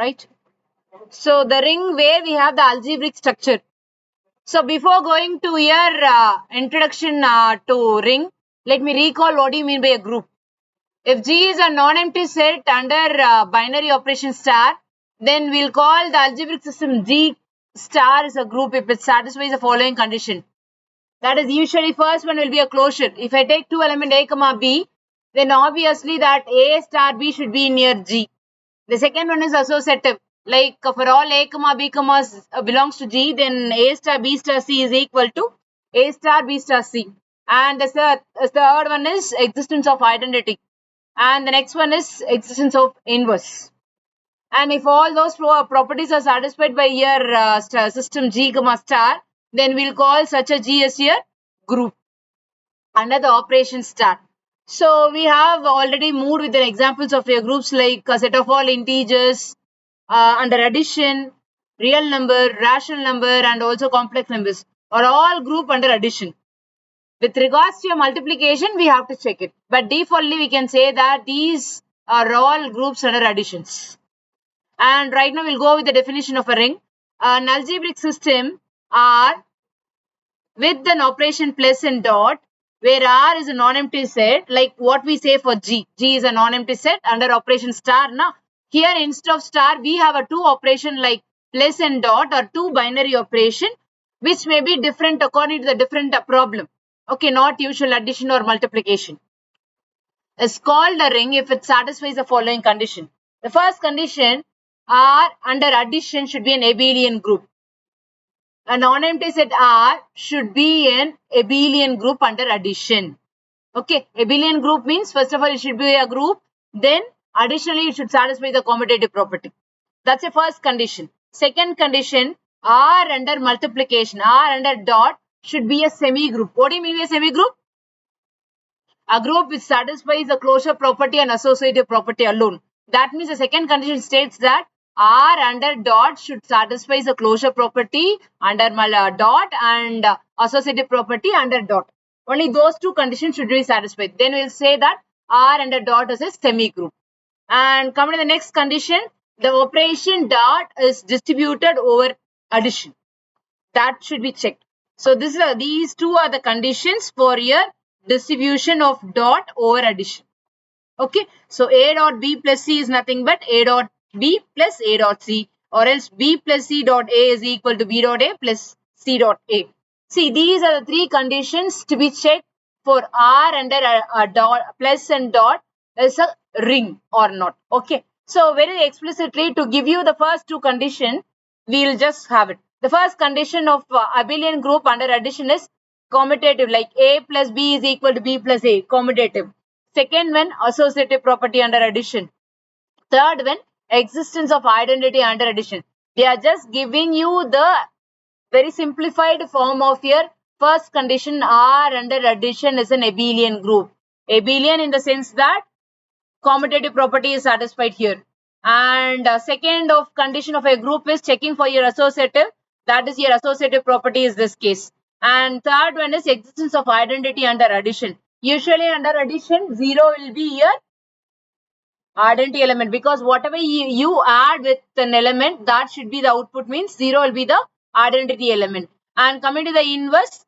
right? So the ring where we have the algebraic structure. So before going to your introduction to ring, let me recall what do you mean by a group. If G is a non-empty set under binary operation star, then we'll call the algebraic system G star is a group if it satisfies the following condition. That is, usually first one will be a closure. If I take two element A comma B, then obviously that A star B should be near G. The second one is associative. Like for all A comma B comma belongs to G, then A star B star C is equal to A star B star C. And the third one is existence of identity. And the next one is existence of inverse. And if all those properties are satisfied by your system G comma star, then we'll call such a G as your group under the operation star. So we have already moved with the examples of your groups like a set of all integers under addition, real number, rational number, and also complex numbers are all grouped under addition. With regards to your multiplication, we have to check it. But defaultly, we can say that these are all groups under additions. And right now, we'll go with the definition of a ring. An algebraic system R with an operation plus and dot, where R is a non-empty set, like what we say for G. G is a non-empty set under operation star. Now, here instead of star, we have a two operation like plus and dot or two binary operation, which may be different according to the different problem. Okay, not usual addition or multiplication. Is called a ring if it satisfies the following condition. The first condition, R under addition should be an abelian group. A non-empty set R should be an abelian group under addition. Okay, abelian group means first of all it should be a group, then additionally it should satisfy the commutative property. That's the first condition. Second condition, R under multiplication, R under dot should be a semi-group. What do you mean by a semi-group? A group which satisfies the closure property and associative property alone. That means the second condition states that R under dot should satisfy the closure property under dot and associative property under dot. Only those two conditions should be satisfied. Then we'll say that R under dot is a semi-group. And coming to the next condition, the operation dot is distributed over addition. That should be checked. So these two are the conditions for your distribution of dot over addition. Okay, so A dot B plus C is nothing but A dot B plus A dot C, or else B plus C dot A is equal to B dot A plus C dot A. See, these are the three conditions to be checked for R under a dot plus and dot is a ring or not. Okay, so very explicitly to give you the first two conditions, we'll just have it. The first condition of abelian group under addition is commutative, like A plus B is equal to B plus A, commutative. Second one, associative property under addition. Third one, existence of identity under addition. They are just giving you the very simplified form of your first condition. R under addition is an abelian group. Abelian in the sense that commutative property is satisfied here. And second of condition of a group is checking for your associative. That is your associative property is this case. And third one is existence of identity under addition. Usually under addition, 0 will be your identity element, because whatever you add with an element, that should be the output, means 0 will be the identity element. And coming to the inverse,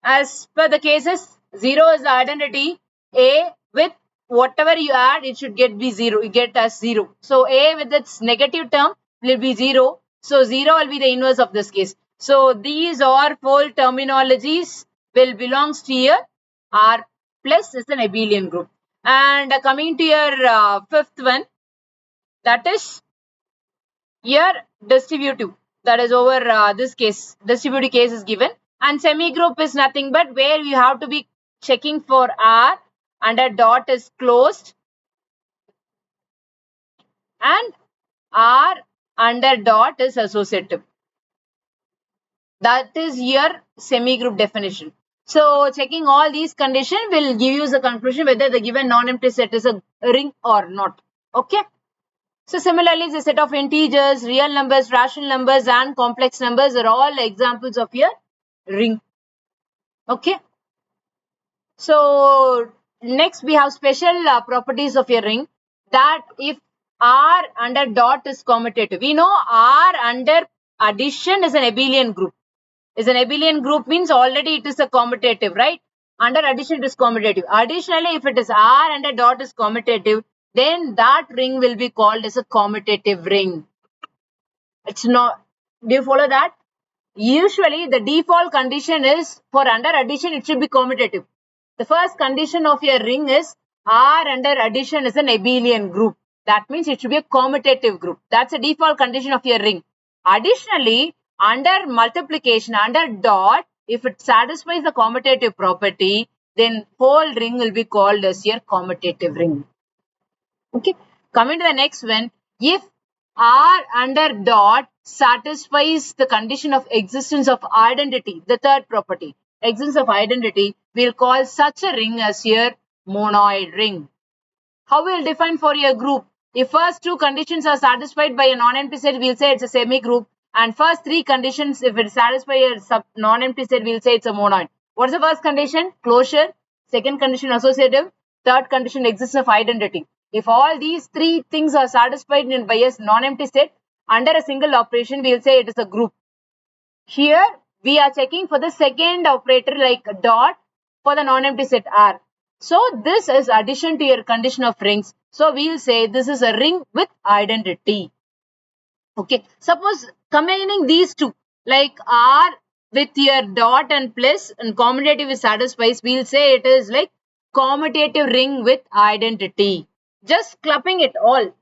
as per the cases, 0 is the identity. A with whatever you add, it should get as 0. So A with its negative term will be 0. So 0 will be the inverse of this case. So these are four terminologies will belongs to your R plus is an abelian group. And coming to your fifth one, that is your distributive. That is over this case. Distributive case is given. And semi-group is nothing but where you have to be checking for R under dot is closed and R under dot is associative. That is your semi-group definition. So checking all these conditions will give you the conclusion whether the given non-empty set is a ring or not. Okay. So similarly, the set of integers, real numbers, rational numbers, and complex numbers are all examples of your ring. Okay. So next we have special properties of your ring, that if R under dot is commutative. We know R under addition is an abelian group. Is an abelian group means already it is a commutative, right? Under addition it is commutative. Additionally, if it is R under dot is commutative, then that ring will be called as a commutative ring. It's not. Do you follow that? Usually the default condition is for under addition it should be commutative. The first condition of your ring is R under addition is an abelian group. That means it should be a commutative group. That's a default condition of your ring. Additionally, under multiplication, under dot, if it satisfies the commutative property, then whole ring will be called as your commutative ring. Okay. Coming to the next one, if R under dot satisfies the condition of existence of identity, the third property, existence of identity, we'll call such a ring as your monoid ring. How we'll define for a group? If first two conditions are satisfied by a non-empty set, we'll say it's a semi-group. And first three conditions, if it satisfies a non-empty set, we'll say it's a monoid. What's the first condition? Closure. Second condition, associative. Third condition, existence of identity. If all these three things are satisfied by a non-empty set, under a single operation, we'll say it is a group. Here, we are checking for the second operator like dot for the non-empty set R. So, this is addition to your condition of rings. So, we'll say this is a ring with identity. Okay. Suppose combining these two, like R with your dot and plus and commutative is satisfies, we'll say it is like commutative ring with identity. Just clubbing it all.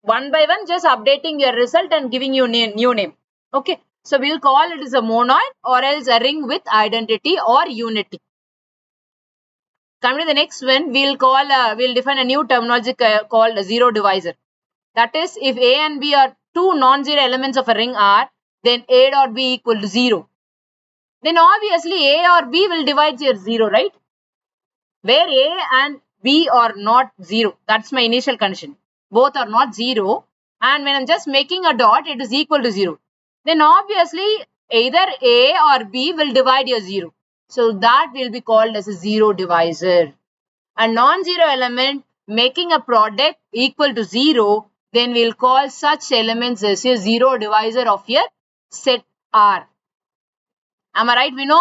One by one, just updating your result and giving you new name. Okay. So, we'll call it as a monoid or else a ring with identity or unity. Coming to the next one, we'll define a new terminology called a zero divisor. That is, if A and B are two non-zero elements of a ring R, then A dot B equal to 0. Then obviously A or B will divide your 0, right? Where A and B are not 0. That's my initial condition. Both are not 0. And when I'm just making a dot, it is equal to 0. Then obviously either A or B will divide your 0. So that will be called as a zero divisor. A non-zero element making a product equal to 0, then we'll call such elements as a zero divisor of your set R. Am I right, Vino?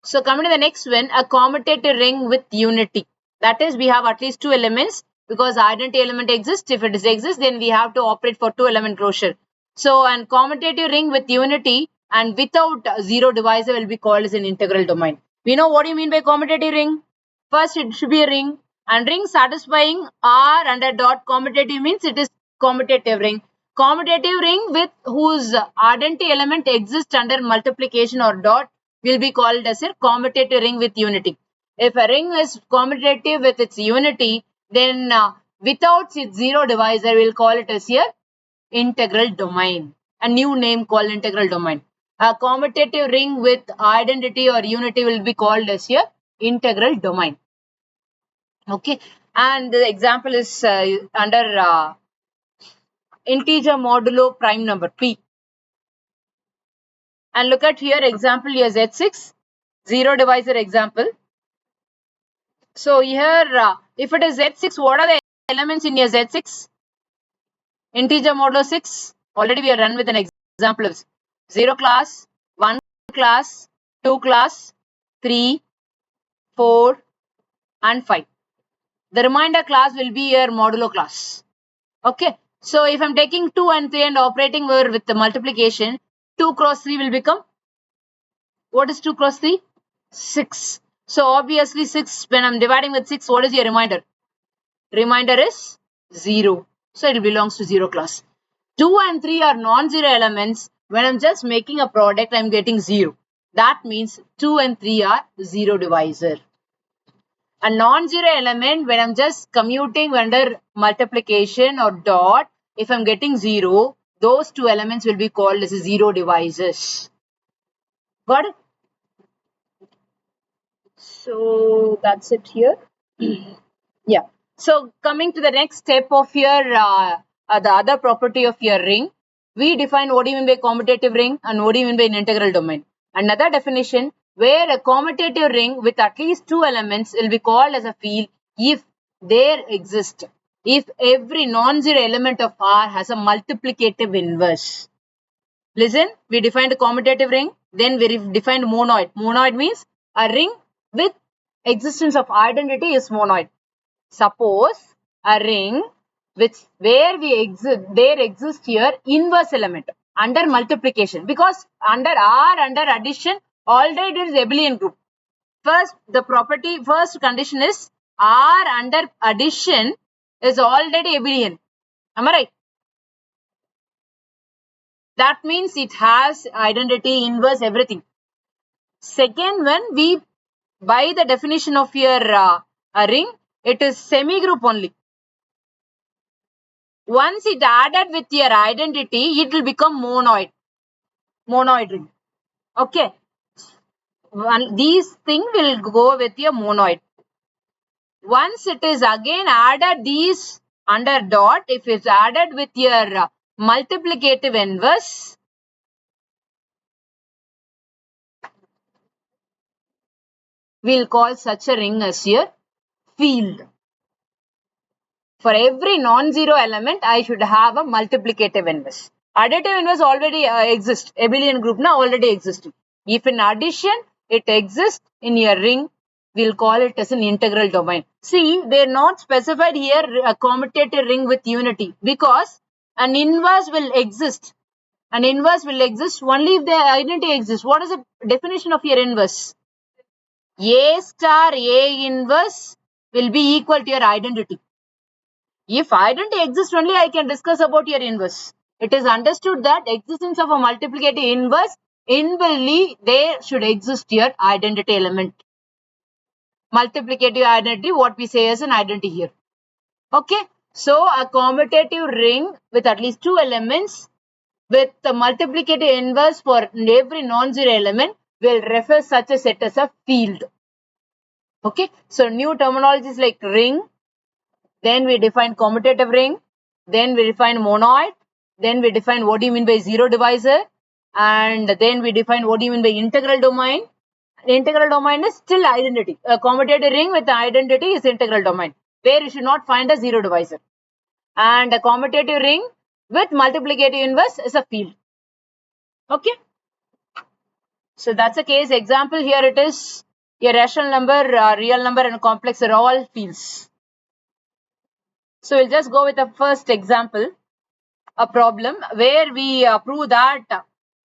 So coming to the next one, a commutative ring with unity. That is, we have at least two elements because identity element exists. If it exists, then we have to operate for two element closure. So, an commutative ring with unity and without zero divisor will be called as an integral domain. We know what do you mean by commutative ring? First, it should be a ring, and ring satisfying R under dot commutative means it is commutative ring. Commutative ring with whose identity element exists under multiplication or dot will be called as a commutative ring with unity. If a ring is commutative with its unity, then without its zero divisor, we'll call it as a integral domain. A new name called integral domain. A commutative ring with identity or unity will be called as a integral domain. Okay, and the example is under integer modulo prime number P. And look at here example here Z6, zero divisor example. So here if it is Z6, what are the elements in your Z6? Integer modulo 6. Already we are run with an example of 0 class, 1 class, 2 class, 3, 4 and 5. The remainder class will be your modulo class. Okay. So if I'm taking 2 and 3 and operating with the multiplication, 2 cross 3 will become, what is 2 cross 3? 6. So obviously 6, when I'm dividing with 6, what is your remainder? Remainder is 0. So it belongs to 0 class. 2 and 3 are non-zero elements. When I'm just making a product, I'm getting 0. That means 2 and 3 are zero divisor. A non-zero element, when I'm just commuting under multiplication or dot, if I'm getting 0, those two elements will be called as zero divisors. Got it? So that's it here. Yeah. So coming to the next step of your the other property of your ring, we define what do you mean by commutative ring and what do you mean by an integral domain. Another definition, where a commutative ring with at least two elements will be called as a field if there exists, if every non-zero element of R has a multiplicative inverse. Listen, we defined a commutative ring, then we defined monoid. Monoid means a ring with existence of identity is monoid. Suppose a ring where there exists here inverse element under multiplication, because under R, under addition, already there is abelian group. First condition is R under addition is already abelian. Am I right? That means it has identity, inverse, everything. Second one, by the definition of your a ring, it is semi-group only. Once it added with your identity, it will become monoid ring. Okay. These thing will go with your monoid. Once it is again added these under dot, if it's added with your multiplicative inverse, we'll call such a ring as your field. For every non-zero element, I should have a multiplicative inverse. Additive inverse already exists. Abelian group now already existing. If in addition, it exists in a ring, we'll call it as an integral domain. See, they're not specified here a commutative ring with unity, because an inverse will exist. An inverse will exist only if the identity exists. What is the definition of your inverse? A star A inverse will be equal to your identity. If identity exists only, I can discuss about your inverse. It is understood that existence of a multiplicative inverse, inbuiltly there should exist your identity element. Multiplicative identity, what we say as an identity here. Okay, so a commutative ring with at least two elements with the multiplicative inverse for every non-zero element will refer such a set as a field. Okay, so new terminologies like ring, then we define commutative ring, then we define monoid, then we define what do you mean by zero divisor, and then we define what do you mean by integral domain. Integral domain is still identity. A commutative ring with identity is integral domain, where you should not find a zero divisor. And a commutative ring with multiplicative inverse is a field. Okay. So that's a case example. Here it is a rational number, real number, and complex are all fields. So we'll just go with the first example, a problem where we prove that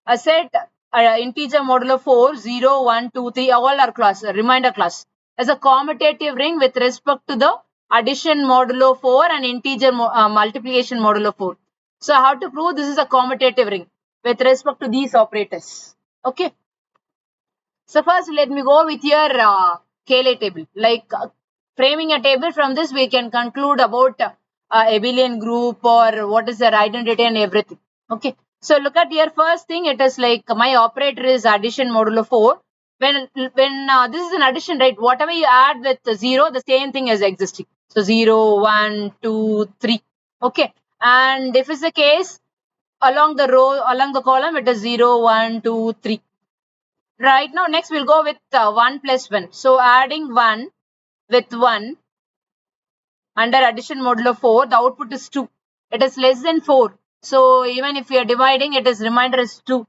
a set integer modulo 4, 0, 1, 2, 3, all are class, remainder class, as a commutative ring with respect to the addition modulo 4 and integer multiplication modulo 4. So how to prove this is a commutative ring with respect to these operators? Okay. So first let me go with your Cayley table. Like framing a table, from this we can conclude about abelian group or what is their identity and everything. Okay. So look at your first thing. It is like my operator is addition modulo 4. When this is an addition, right? Whatever you add with 0, the same thing is existing. So 0, 1, 2, 3. Okay. And if it's the case, along the row, along the column, it is 0, 1, 2, 3. Right now, next we'll go with 1 plus 1. So adding 1 with 1 under addition modulo 4, the output is 2. It is less than 4. So even if we are dividing, it is remainder is 2.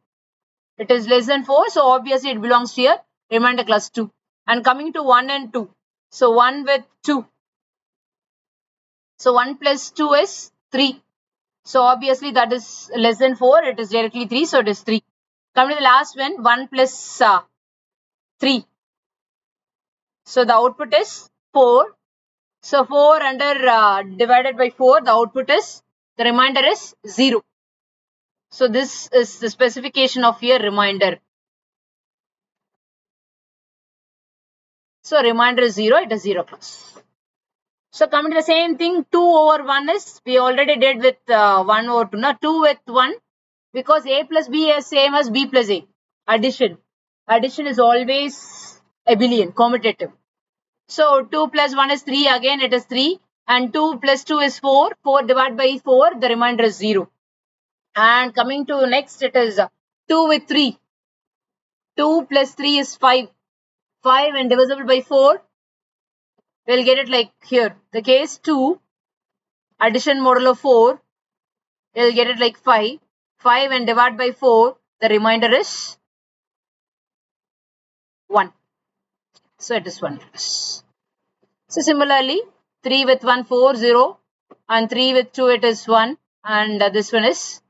It is less than 4. So obviously it belongs to here, remainder class 2. And coming to 1 and 2. So 1 with 2. So 1 plus 2 is 3. So obviously that is less than 4. It is directly 3. So it is 3. Coming to the last one, 1 plus 3. So the output is 4. So 4 under divided by 4, the output is, the remainder is 0. So this is the specification of your remainder. So remainder is 0, it is 0 class. So coming to the same thing, 2 over 1 is, we already did with 1 over 2. Now 2 with 1, because A plus B is same as B plus A. Addition. Addition is always abelian, commutative. So 2 plus 1 is 3, again it is 3. And 2 plus 2 is 4. 4 divided by 4, the remainder is 0. And coming to next, it is 2 with 3. 2 plus 3 is 5. 5 and divisible by 4, we'll get it like here. The case 2, addition modulo 4, we'll get it like 5. 5 and divide by 4, the remainder is 1. So it is 1. So similarly, 3 with 1, 4, 0. And 3 with 2, it is 1. And this one is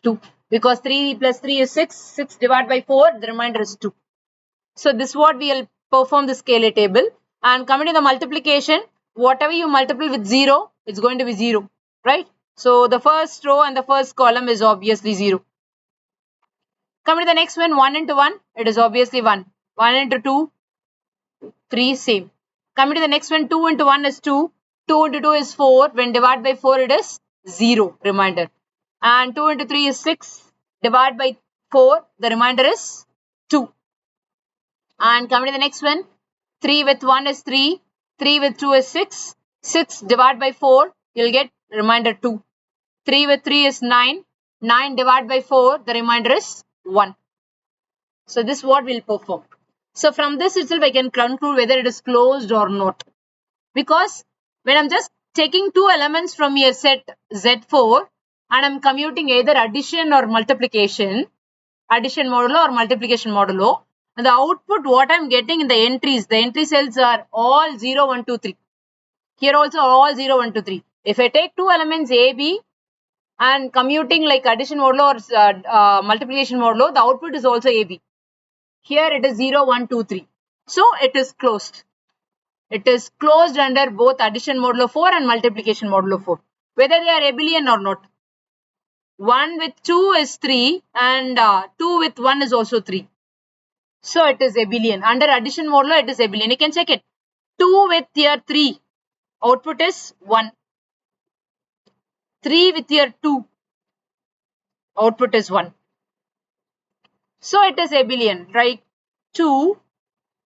2. Because 3 plus 3 is 6. 6 divided by 4, the remainder is 2. So this is what we will perform the scalar table. And coming to the multiplication, whatever you multiply with 0, it's going to be 0. Right? So the first row and the first column is obviously 0. Coming to the next one, 1 into 1, it is obviously 1. 1 into 2, 3, same. Coming to the next one, 2 into 1 is 2. 2 into 2 is 4. When divided by 4, it is 0, remainder. And 2 into 3 is 6. Divided by 4, the remainder is 2. And coming to the next one, 3 with 1 is 3. 3 with 2 is 6. 6 divided by 4, you'll get remainder 2. 3 with 3 is 9. 9 divided by 4, the remainder is 1. So this is what we'll perform. So from this itself, I can conclude whether it is closed or not. Because when I'm just taking two elements from your set Z4 and I'm commuting either addition or multiplication, addition modulo or multiplication modulo, and the output what I'm getting in the entry cells are all 0, 1, 2, 3. Here also all 0, 1, 2, 3. If I take two elements A, B and commuting like addition modulo or multiplication modulo, the output is also AB. Here it is 0, 1, 2, 3. So it is closed. It is closed under both addition modulo 4 and multiplication modulo 4. Whether they are abelian or not. 1 with 2 is 3 and 2 with 1 is also 3. So it is abelian. Under addition modulo it is abelian. You can check it. 2 with here 3. Output is 1. 3 with here 2. Output is 1. So it is abelian, right? 2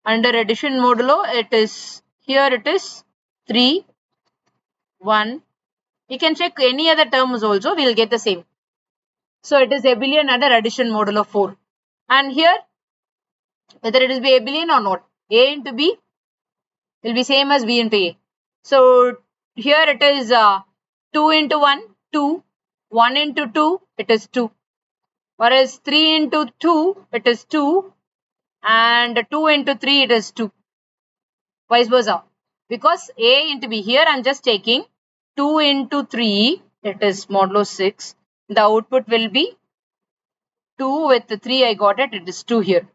under addition modulo, it is here 3, 1. You can check any other terms also, we will get the same. So it is abelian under addition modulo 4. And here, whether it is be abelian or not, A into B will be same as B into A. So here it is 2 into 1, 2. 1 into 2, it is 2. Whereas 3 into 2, it is 2. And 2 into 3, it is 2. Vice versa. Because A into B, here I am just taking 2 into 3, it is modulo 6. The output will be 2 with the 3, I got it, it is 2 here.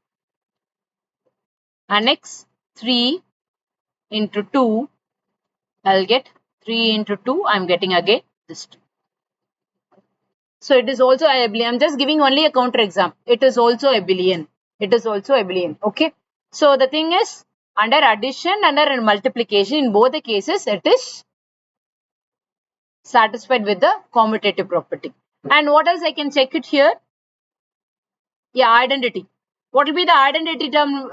And next 3 into 2, I'll get 3 into 2, I'm getting again this 2. So it is also abelian. I'm just giving only a counter exam. It is also abelian. It is also abelian. Okay. So the thing is, under addition, under multiplication, in both the cases, it is satisfied with the commutative property. And what else I can check it here? Yeah, identity. What will be the identity term?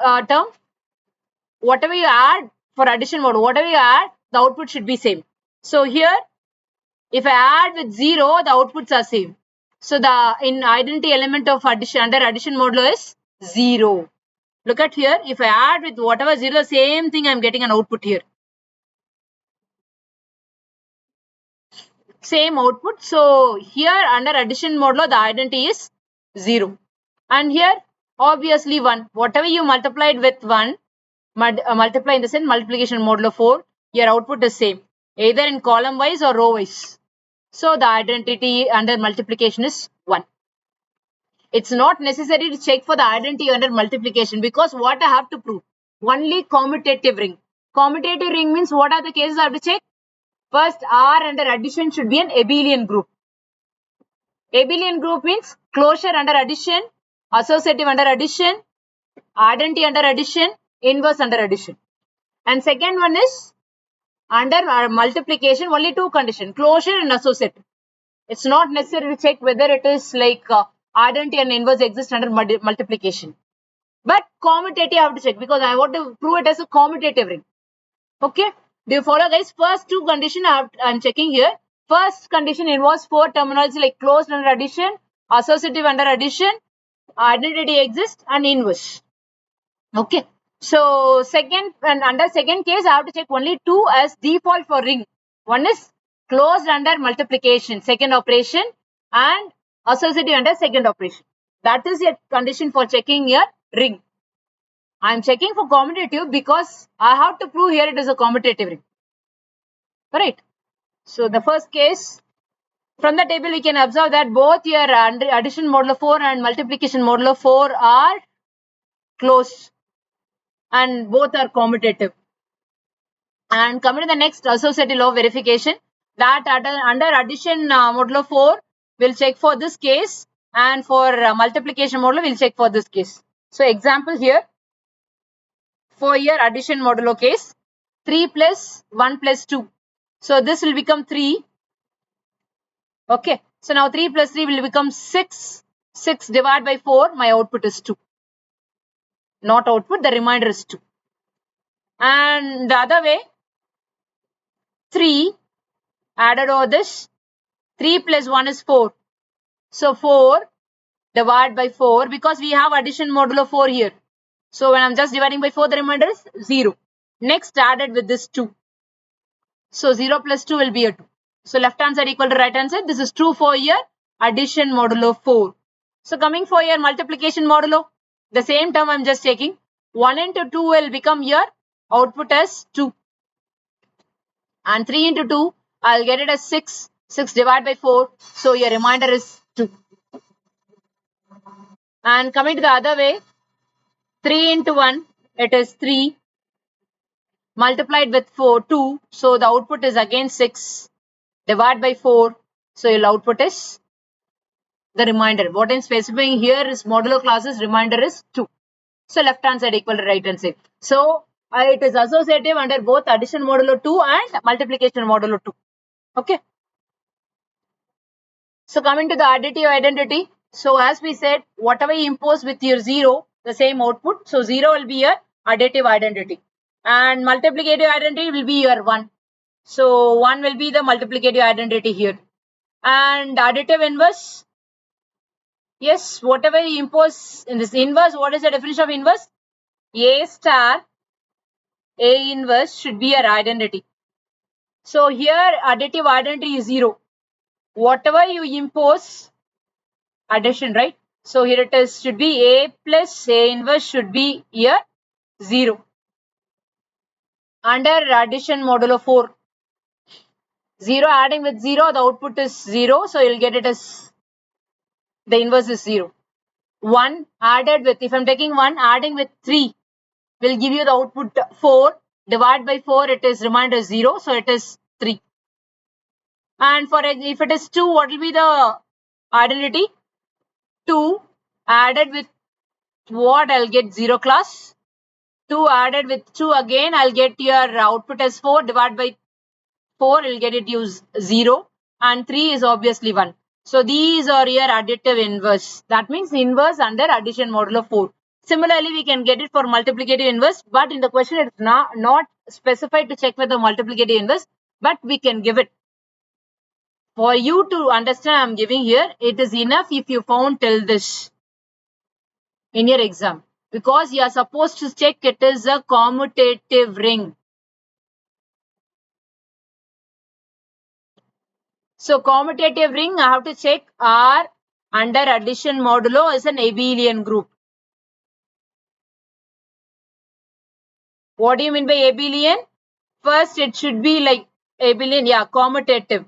Whatever you add for addition mode, whatever you add, the output should be same. So here, if I add with 0, the outputs are same. So the in identity element of addition under addition modulo is 0. Look at here. If I add with whatever 0, same thing I'm getting an output here. Same output. So here under addition modulo, the identity is 0. And here obviously 1. Whatever you multiplied with 1, multiply in the sense multiplication modulo 4, your output is same. Either in column wise or row wise. So the identity under multiplication is 1. It's not necessary to check for the identity under multiplication because what I have to prove? Only commutative ring. Commutative ring means what are the cases I have to check? First, R under addition should be an abelian group. Abelian group means closure under addition, associative under addition, identity under addition, inverse under addition. And second one is under multiplication, only two conditions, closure and associative. It's not necessary to check whether it is like identity and inverse exist under multiplication. But commutative I have to check because I want to prove it as a commutative ring. Okay. Do you follow, guys? First two conditions I'm checking here. First condition involves four terminology like closed under addition, associative under addition, identity exists and inverse. Okay. So second and under second case, I have to check only two as default for ring. One is closed under multiplication, second operation, and associative under second operation. That is a condition for checking your ring. I am checking for commutative because I have to prove here it is a commutative ring. Correct. So the first case, from the table we can observe that both your addition modulo 4 and multiplication modulo 4 are closed and both are commutative. And coming to the next associative law verification, that under addition modulo 4 will check for this case, and for multiplication modulo will check for this case. So example here, for your addition modulo case, 3 plus 1 plus 2. So this will become 3. Okay. So now 3 plus 3 will become 6. 6 divided by 4, my output is 2. Not output, the remainder is 2. And the other way, 3 added over this, 3 plus 1 is 4. So 4 divided by 4, because we have addition modulo 4 here. So when I'm just dividing by 4, the remainder is 0. Next added with this 2. So 0 plus 2 will be a 2. So left hand side equal to right hand side. This is true for your addition modulo 4. So coming for your multiplication modulo, the same term I'm just taking. 1 into 2 will become your output as 2. And 3 into 2, I'll get it as 6. 6 divided by 4. So your remainder is 2. And coming to the other way, 3 into 1, it is 3. Multiplied with 4, 2. So the output is again 6. Divided by 4. So your output is the remainder. What I'm specifying here is modulo classes, remainder is 2. So left hand side equal to right hand side. So it is associative under both addition modulo 2 and multiplication modulo 2. Okay. So coming to the additive identity. So as we said, whatever you impose with your 0, the same output. So 0 will be your additive identity. And multiplicative identity will be your 1. So 1 will be the multiplicative identity here. And additive inverse. Yes, whatever you impose in this inverse, what is the definition of inverse? A star, A inverse should be your identity. So here additive identity is 0. Whatever you impose, addition, right? So here it is, should be A plus A inverse should be here 0. Under addition modulo 4, 0 adding with 0, the output is 0. So you'll get it as the inverse is 0. 1 added with, if I'm taking 1 adding with 3, will give you the output 4. Divide by 4, it is remainder 0. So it is 3. And for if it is 2, what will be the identity? 2 added with what? I'll get 0 class. 2 added with 2 again, I'll get your output as 4. Divided by 4, you'll get it use 0. And 3 is obviously 1. So these are your additive inverse. That means inverse under addition modulo 4. Similarly, we can get it for multiplicative inverse, but in the question it's not specified to check with the multiplicative inverse, but we can give it. For you to understand, I'm giving here, it is enough if you found till this in your exam, because you are supposed to check it is a commutative ring. So commutative ring, I have to check R under addition modulo is an abelian group. What do you mean by abelian? First, it should be like abelian, yeah, commutative.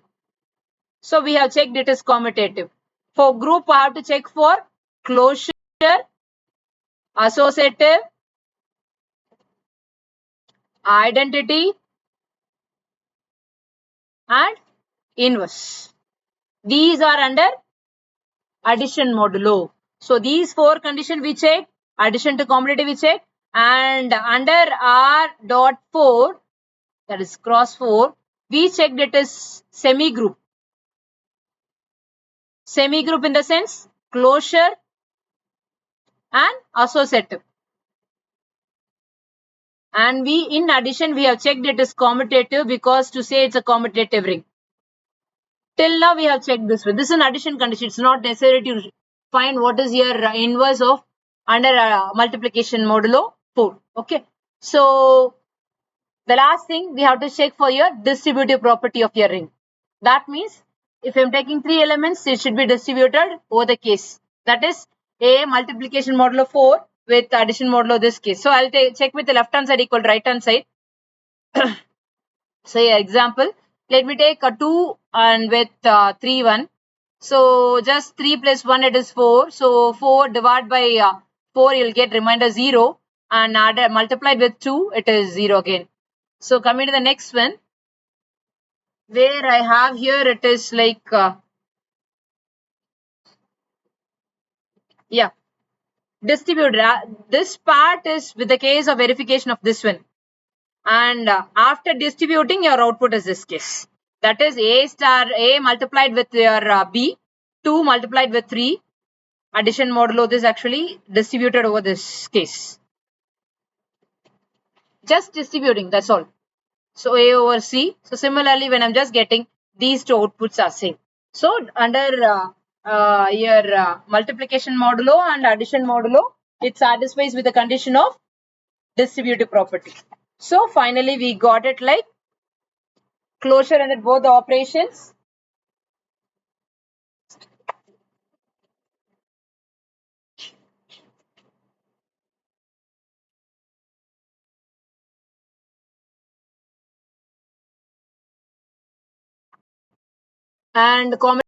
So we have checked it is commutative. For group, I have to check for closure, associative, identity, and inverse. These are under addition modulo. So these 4 conditions we check, addition to commutative we check, and under R dot 4, that is cross 4, we checked it is semi-group. Semi-group in the sense closure and associative. And we, in addition, we have checked it is commutative because to say it's a commutative ring. Till now we have checked this way. This is an addition condition. It's not necessary to find what is your inverse of under multiplication modulo 4. Okay. So the last thing we have to check for your distributive property of your ring. That means if I'm taking 3 elements, it should be distributed over the case. That is a multiplication modulo 4 with addition modulo this case. So I'll check with the left hand side equal to right hand side. Say example, let me take a 2 and with 3 1. So just 3 plus 1 it is 4. So 4 divided by 4 you'll get remainder 0 and add multiplied with 2 it is 0 again. So coming to the next one, where I have here it is like yeah, distributed. This part is with the case of verification of this one. And after distributing, your output is this case. That is A star A multiplied with your B, 2 multiplied with 3. Addition modulo this actually distributed over this case. Just distributing, that's all. So A over C. So similarly, when I'm just getting these two outputs are same. So under your multiplication modulo and addition modulo, it satisfies with the condition of distributive property. So finally, we got it like closure under both the operations. And comment